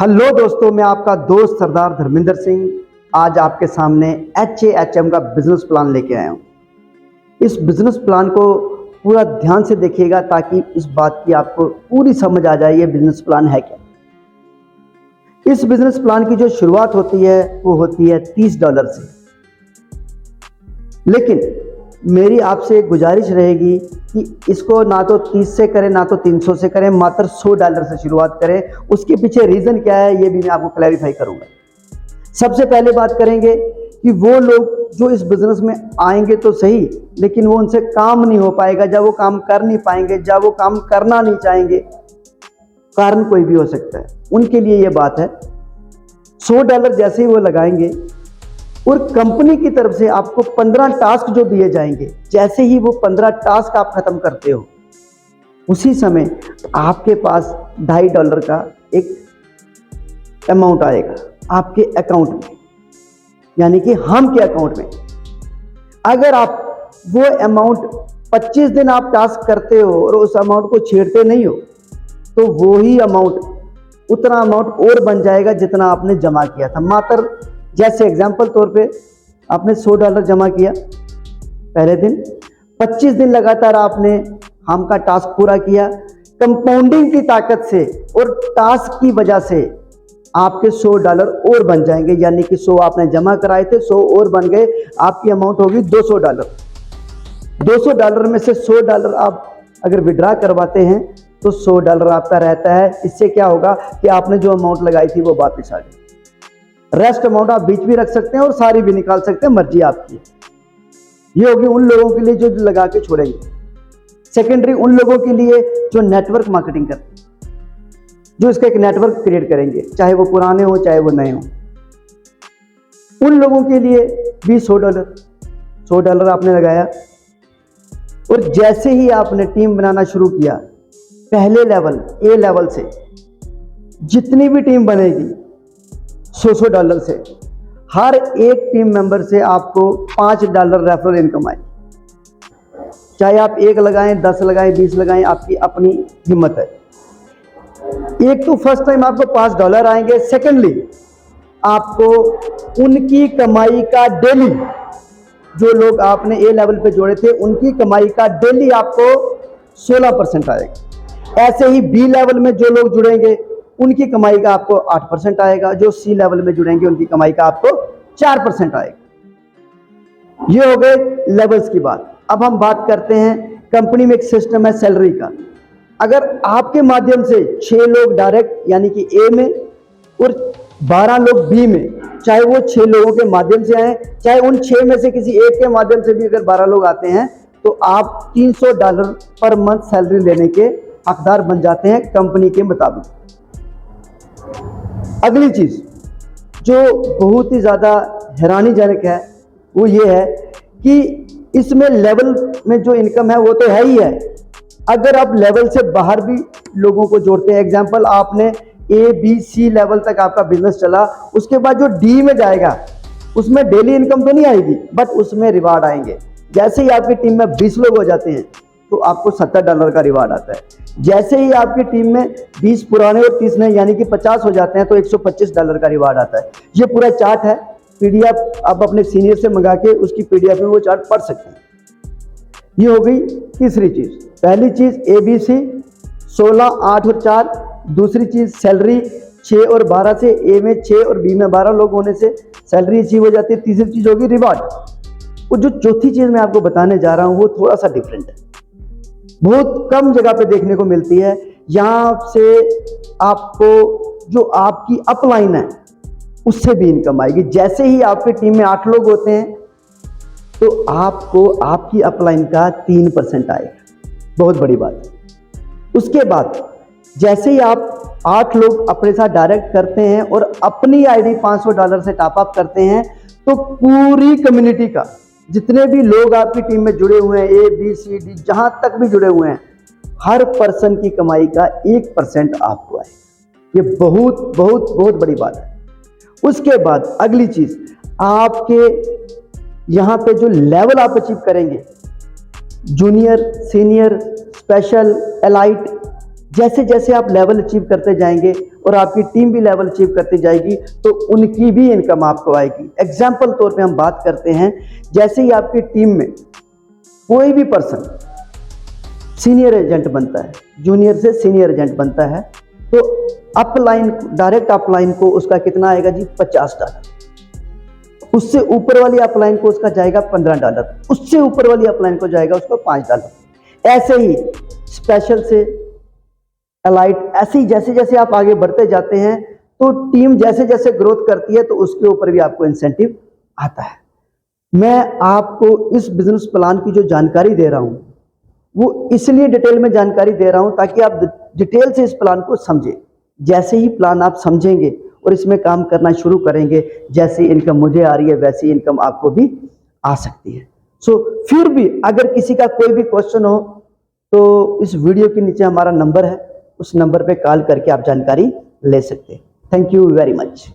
Hello दोस्तों, मैं आपका दोस्त सरदार धर्मेंद्र सिंह आज आपके सामने HAHM का बिजनेस प्लान लेके आया हूँ। इस बिजनेस प्लान को पूरा ध्यान से देखिएगा ताकि इस बात की आपको पूरी समझ आ जाए ये बिजनेस प्लान है क्या। इस बिजनेस प्लान की जो शुरुआत होती है वो होती है $30 से, लेकिन मेरी आपसे एक गुजारिश रहेगी कि इसको ना तो 30 से करें ना तो 300 से करें, मात्र $100 से शुरुआत करें। उसके पीछे रीज़न क्या है ये भी मैं आपको क्लैरिफाई करूंगा। सबसे पहले बात करेंगे कि वो लोग जो इस बिज़नेस में आएंगे तो सही, लेकिन वो उनसे काम नहीं हो पाएगा, जब वो काम कर नहीं पाएंगे, जब वो काम करना नहीं चाहेंगे, कारण कोई भी हो सकता है, उनके लिए ये बात है। $100 जैसे ही वो लगाएंगे और कंपनी की तरफ से आपको 15 टास्क जो दिए जाएंगे, जैसे ही वो 15 टास्क आप खत्म करते हो उसी समय आपके पास $2.5 का एक अमाउंट आएगा आपके अकाउंट में, यानी कि हम के अकाउंट में। अगर आप वो अमाउंट 25 दिन आप टास्क करते हो और उस अमाउंट को छेड़ते नहीं हो तो वो ही अमाउंट, उतना अमाउंट और बन जाएगा जितना आपने जमा किया था। मात्र जैसे एग्जाम्पल तौर पे आपने $100 जमा किया पहले दिन, 25 दिन लगातार आपने हम का टास्क पूरा किया, कंपाउंडिंग की ताकत से और टास्क की वजह से आपके $100 और बन जाएंगे, यानी कि 100 आपने जमा कराए थे, 100 और बन गए, आपकी अमाउंट होगी $200। $200 में से $100 आप अगर विड्रा करवाते हैं तो $100 आपका रहता है। इससे क्या होगा कि आपने जो अमाउंट लगाई थी वो वापस आ गई। रेस्ट अमाउंट आप बीच भी रख सकते हैं और सारी भी निकाल सकते हैं, मर्जी आपकी। ये होगी उन लोगों के लिए जो लगा के छोड़ेंगे। सेकेंडरी उन लोगों के लिए जो नेटवर्क मार्केटिंग करते हैं, जो इसका एक नेटवर्क क्रिएट करेंगे, चाहे वो पुराने हो चाहे वो नए हो, उन लोगों के लिए भी $100 आपने लगाया। और जैसे ही आपने टीम बनाना शुरू किया, पहले लेवल A लेवल से जितनी भी टीम बनेगी $100 से, हर एक टीम मेंबर से आपको $5 रेफरल इनकम आए। चाहे आप 1 लगाएं, 10 लगाएं, 20 लगाएं, आपकी अपनी हिम्मत है। एक तो फर्स्ट टाइम आपको $5 आएंगे। सेकेंडली आपको उनकी कमाई का डेली, जो लोग आपने A लेवल पे जोड़े थे उनकी कमाई का डेली आपको 16% आएगा। ऐसे ही B लेवल में जो लोग जुड़ेंगे उनकी कमाई का आपको 8% आएगा, जो C लेवल में जुड़ेंगे उनकी कमाई का आपको 4% आएगा। ये हो गए लेवल्स की बात। अब हम बात करते हैं, कंपनी में एक सिस्टम है सैलरी का। अगर आपके माध्यम से 6 लोग डायरेक्ट यानी कि A में और 12 लोग B में, चाहे वो 6 लोगों के माध्यम से आए, चाहे उन 6 में से किसी एक के माध्यम से भी अगर 12 लोग आते हैं तो आप $300 पर मंथ सैलरी लेने के हकदार बन जाते हैं कंपनी के मुताबिक। अगली चीज जो बहुत ही ज्यादा हैरानीजनक है वो ये है कि इसमें लेवल में जो इनकम है वो तो है ही है। अगर आप लेवल से बाहर भी लोगों को जोड़ते हैं, एग्जांपल आपने ABC लेवल तक आपका बिजनेस चला, उसके बाद जो D में जाएगा उसमें डेली इनकम तो नहीं आएगी, बट उसमें रिवार्ड आएंगे। जैसे ही आपकी टीम में 20 लोग हो जाते हैं तो आपको $70 का रिवार्ड आता है। जैसे ही आपकी टीम में 20 पुराने और 30 नए यानी कि 50 हो जाते हैं तो $125 का रिवार्ड आता है। ये पूरा चार्ट है, PDF आप अपने सीनियर से मंगा के उसकी PDF में वो चार्ट पढ़ सकते हैं। ये हो गई तीसरी चीज। पहली चीज ABC 16, 8 और 4। दूसरी चीज सैलरी 6 और 12 से, A में 6 और B में 12 लोग होने से सैलरी अचीव हो जाती है। तीसरी चीज होगी रिवार्ड। और जो चौथी चीज मैं आपको बताने जा रहा हूं वो थोड़ा सा डिफरेंट है, बहुत कम जगह पे देखने को मिलती है। यहां से आपको जो आपकी अपलाइन है उससे भी इनकम आएगी। जैसे ही आपकी टीम में 8 लोग होते हैं तो आपको आपकी अपलाइन का 3% आएगा, बहुत बड़ी बात है। उसके बाद जैसे ही आप 8 लोग अपने साथ डायरेक्ट करते हैं और अपनी आईडी $500 से टॉप अप करते हैं तो पूरी कम्युनिटी का जितने भी लोग आपकी टीम में जुड़े हुए हैं, A B C D जहां तक भी जुड़े हुए हैं, हर पर्सन की कमाई का 1% आपको आए। ये बहुत बहुत बहुत बड़ी बात है। उसके बाद अगली चीज, आपके यहां पे जो लेवल आप अचीव करेंगे, जूनियर, सीनियर, स्पेशल, एलाइट, जैसे जैसे आप लेवल अचीव करते जाएंगे और आपकी टीम भी लेवल अचीव करती जाएगी तो उनकी भी इनकम आपको आएगी। एग्जाम्पल तौर पे हम बात करते हैं, जैसे ही आपकी टीम में कोई भी पर्सन सीनियर एजेंट बनता है, जूनियर से सीनियर एजेंट बनता है, तो अपलाइन, डायरेक्ट अपलाइन को उसका कितना आएगा जी, $50। उससे ऊपर वाली अपलाइन को उसका जाएगा $15, उससे ऊपर वाली अपलाइन को जाएगा उसको $5। ऐसे ही स्पेशल से अलाइट, ऐसे ही जैसे जैसे आप आगे बढ़ते जाते हैं तो टीम जैसे जैसे ग्रोथ करती है तो उसके ऊपर भी आपको इंसेंटिव आता है। मैं आपको इस बिजनेस प्लान की जो जानकारी दे रहा हूं वो इसलिए डिटेल में जानकारी दे रहा हूं ताकि आप डिटेल से इस प्लान को समझें। जैसे ही प्लान आप समझेंगे और इसमें काम करना शुरू करेंगे, जैसी इनकम मुझे आ रही है वैसी इनकम आपको भी आ सकती है। सो फिर भी अगर किसी का कोई भी क्वेश्चन हो तो इस वीडियो के नीचे हमारा नंबर है, उस नंबर पे कॉल करके आप जानकारी ले सकते हैं। Thank you very much.